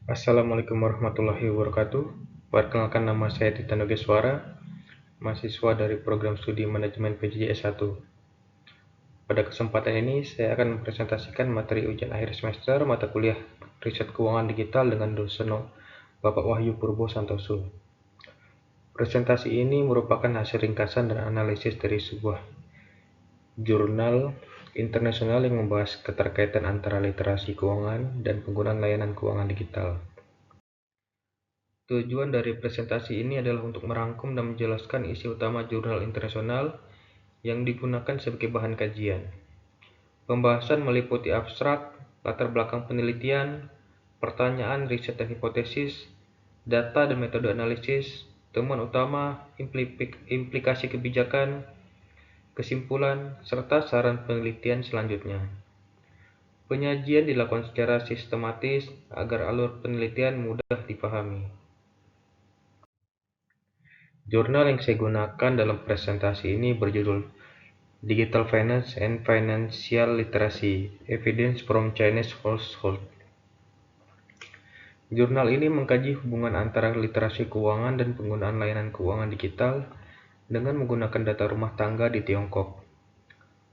Assalamualaikum warahmatullahi wabarakatuh. Perkenalkan, nama saya Titan Yogeswara, mahasiswa dari program studi manajemen PJJ S1. Pada kesempatan ini, saya akan mempresentasikan materi ujian akhir semester mata kuliah Riset Keuangan Digital dengan dosen Bapak Wahyu Purbo Santoso. Presentasi ini merupakan hasil ringkasan dan analisis dari sebuah jurnal internasional yang membahas keterkaitan antara literasi keuangan dan penggunaan layanan keuangan digital. Tujuan dari presentasi ini adalah untuk merangkum dan menjelaskan isi utama jurnal internasional yang digunakan sebagai bahan kajian. Pembahasan meliputi abstrak, latar belakang penelitian, pertanyaan, riset dan hipotesis, data dan metode analisis, temuan utama, implikasi kebijakan, kesimpulan, serta saran penelitian selanjutnya. Penyajian dilakukan secara sistematis agar alur penelitian mudah dipahami. Jurnal yang saya gunakan dalam presentasi ini berjudul Digital Finance and Financial Literacy: Evidence from Chinese Household. Jurnal ini mengkaji hubungan antara literasi keuangan dan penggunaan layanan keuangan digital dengan menggunakan data rumah tangga di Tiongkok.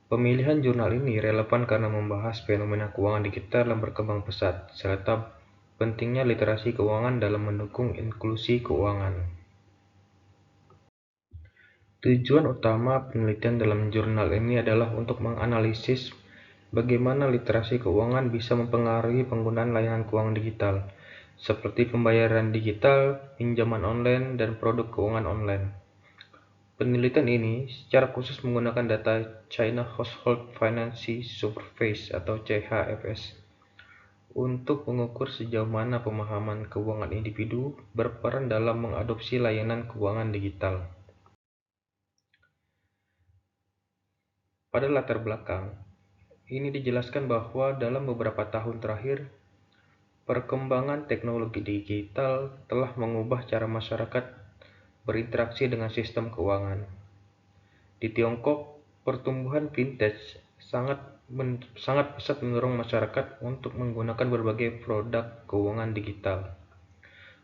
Pemilihan jurnal ini relevan karena membahas fenomena keuangan digital yang berkembang pesat, serta pentingnya literasi keuangan dalam mendukung inklusi keuangan. Tujuan utama penelitian dalam jurnal ini adalah untuk menganalisis bagaimana literasi keuangan bisa mempengaruhi penggunaan layanan keuangan digital, seperti pembayaran digital, pinjaman online, dan produk keuangan online. Penelitian ini secara khusus menggunakan data China Household Finance Survey atau CHFS untuk mengukur sejauh mana pemahaman keuangan individu berperan dalam mengadopsi layanan keuangan digital. Pada latar belakang, ini dijelaskan bahwa dalam beberapa tahun terakhir, perkembangan teknologi digital telah mengubah cara masyarakat berinteraksi dengan sistem keuangan. Di Tiongkok, pertumbuhan fintech sangat pesat mendorong masyarakat untuk menggunakan berbagai produk keuangan digital.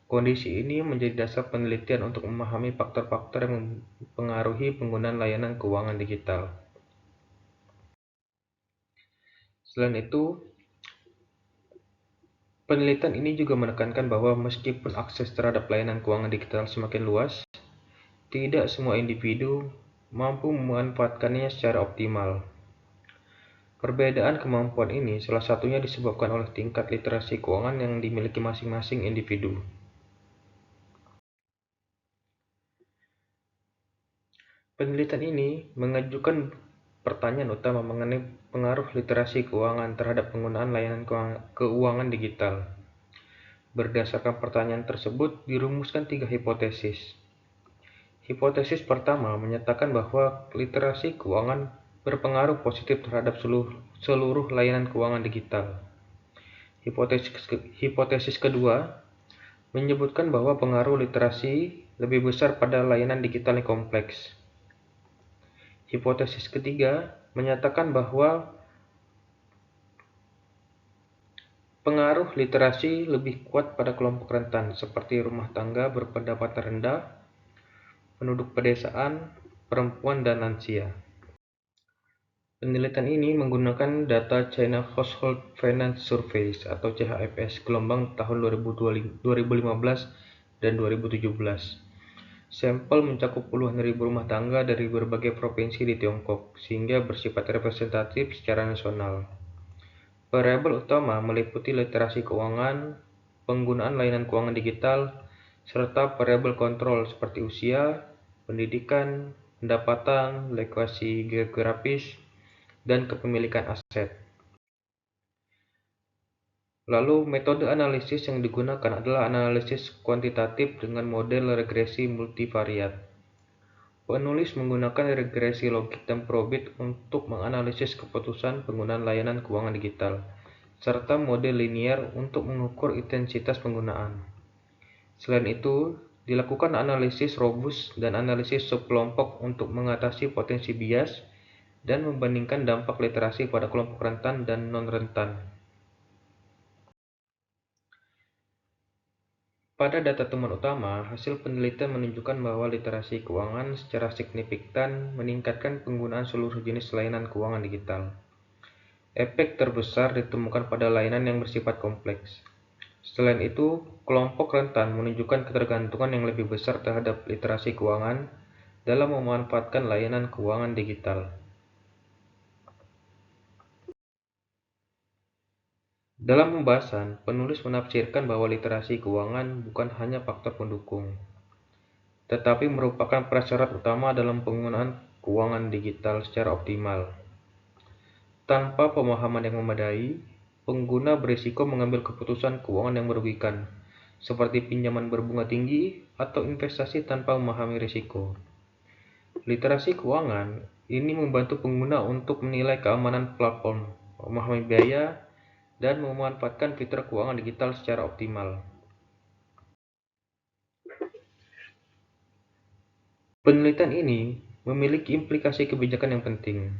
Kondisi ini menjadi dasar penelitian untuk memahami faktor-faktor yang mempengaruhi penggunaan layanan keuangan digital. Selain itu, penelitian ini juga menekankan bahwa meskipun akses terhadap layanan keuangan digital semakin luas, tidak semua individu mampu memanfaatkannya secara optimal. Perbedaan kemampuan ini salah satunya disebabkan oleh tingkat literasi keuangan yang dimiliki masing-masing individu. Penelitian ini mengajukan pertanyaan utama mengenai pengaruh literasi keuangan terhadap penggunaan layanan keuangan digital. Berdasarkan pertanyaan tersebut, dirumuskan 3 hipotesis. Hipotesis pertama menyatakan bahwa literasi keuangan berpengaruh positif terhadap seluruh layanan keuangan digital. Hipotesis kedua menyebutkan bahwa pengaruh literasi lebih besar pada layanan digital yang kompleks. Hipotesis ketiga menyatakan bahwa pengaruh literasi lebih kuat pada kelompok rentan seperti rumah tangga berpendapatan rendah, penduduk pedesaan, perempuan, dan lansia. Penelitian ini menggunakan data China Household Finance Survey atau CHFS gelombang tahun 2015 dan 2017. Sampel mencakup puluhan ribu rumah tangga dari berbagai provinsi di Tiongkok, sehingga bersifat representatif secara nasional. Variabel utama meliputi literasi keuangan, penggunaan layanan keuangan digital, serta variabel kontrol seperti usia, pendidikan, pendapatan, lokasi geografis, dan kepemilikan aset. Lalu, metode analisis yang digunakan adalah analisis kuantitatif dengan model regresi multivariat. Penulis menggunakan regresi logik dan probit untuk menganalisis keputusan penggunaan layanan keuangan digital, serta model linier untuk mengukur intensitas penggunaan. Selain itu, dilakukan analisis robust dan analisis subkelompok untuk mengatasi potensi bias dan membandingkan dampak literasi pada kelompok rentan dan non-rentan. Pada data temuan utama, hasil penelitian menunjukkan bahwa literasi keuangan secara signifikan meningkatkan penggunaan seluruh jenis layanan keuangan digital. Efek terbesar ditemukan pada layanan yang bersifat kompleks. Selain itu, kelompok rentan menunjukkan ketergantungan yang lebih besar terhadap literasi keuangan dalam memanfaatkan layanan keuangan digital. Dalam pembahasan, penulis menafsirkan bahwa literasi keuangan bukan hanya faktor pendukung, tetapi merupakan prasyarat utama dalam penggunaan keuangan digital secara optimal. Tanpa pemahaman yang memadai, pengguna berisiko mengambil keputusan keuangan yang merugikan, seperti pinjaman berbunga tinggi atau investasi tanpa memahami risiko. Literasi keuangan ini membantu pengguna untuk menilai keamanan platform, memahami biaya, dan memanfaatkan fitur keuangan digital secara optimal. Penelitian ini memiliki implikasi kebijakan yang penting.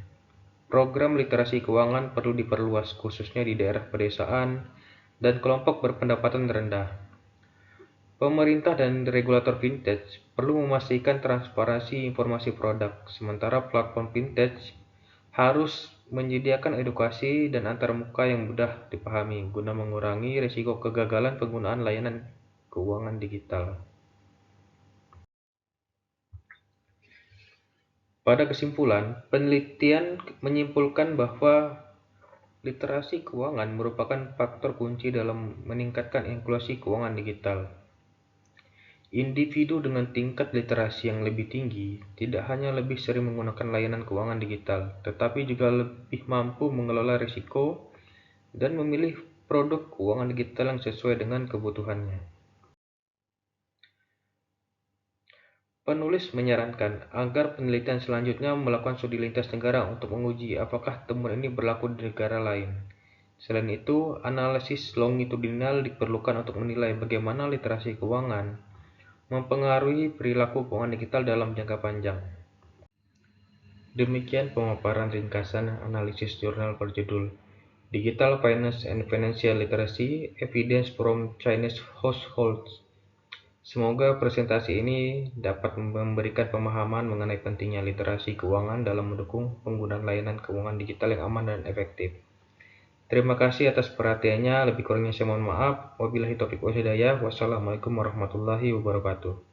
Program literasi keuangan perlu diperluas, khususnya di daerah pedesaan dan kelompok berpendapatan rendah. Pemerintah dan regulator fintech perlu memastikan transparansi informasi produk, sementara platform fintech harus menyediakan edukasi dan antarmuka yang mudah dipahami guna mengurangi risiko kegagalan penggunaan layanan keuangan digital. Pada kesimpulan, penelitian menyimpulkan bahwa literasi keuangan merupakan faktor kunci dalam meningkatkan inklusi keuangan digital. Individu dengan tingkat literasi yang lebih tinggi tidak hanya lebih sering menggunakan layanan keuangan digital, tetapi juga lebih mampu mengelola risiko dan memilih produk keuangan digital yang sesuai dengan kebutuhannya. Penulis menyarankan agar penelitian selanjutnya melakukan studi lintas negara untuk menguji apakah temuan ini berlaku di negara lain. Selain itu, analisis longitudinal diperlukan untuk menilai bagaimana literasi keuangan mempengaruhi perilaku keuangan digital dalam jangka panjang. Demikian pemaparan ringkasan analisis jurnal berjudul Digital Finance and Financial Literacy: Evidence from Chinese Households. Semoga presentasi ini dapat memberikan pemahaman mengenai pentingnya literasi keuangan dalam mendukung penggunaan layanan keuangan digital yang aman dan efektif. Terima kasih atas perhatiannya. Lebih kurangnya saya mohon maaf. Wabillahi taufiq wal hidayah. Wassalamualaikum warahmatullahi wabarakatuh.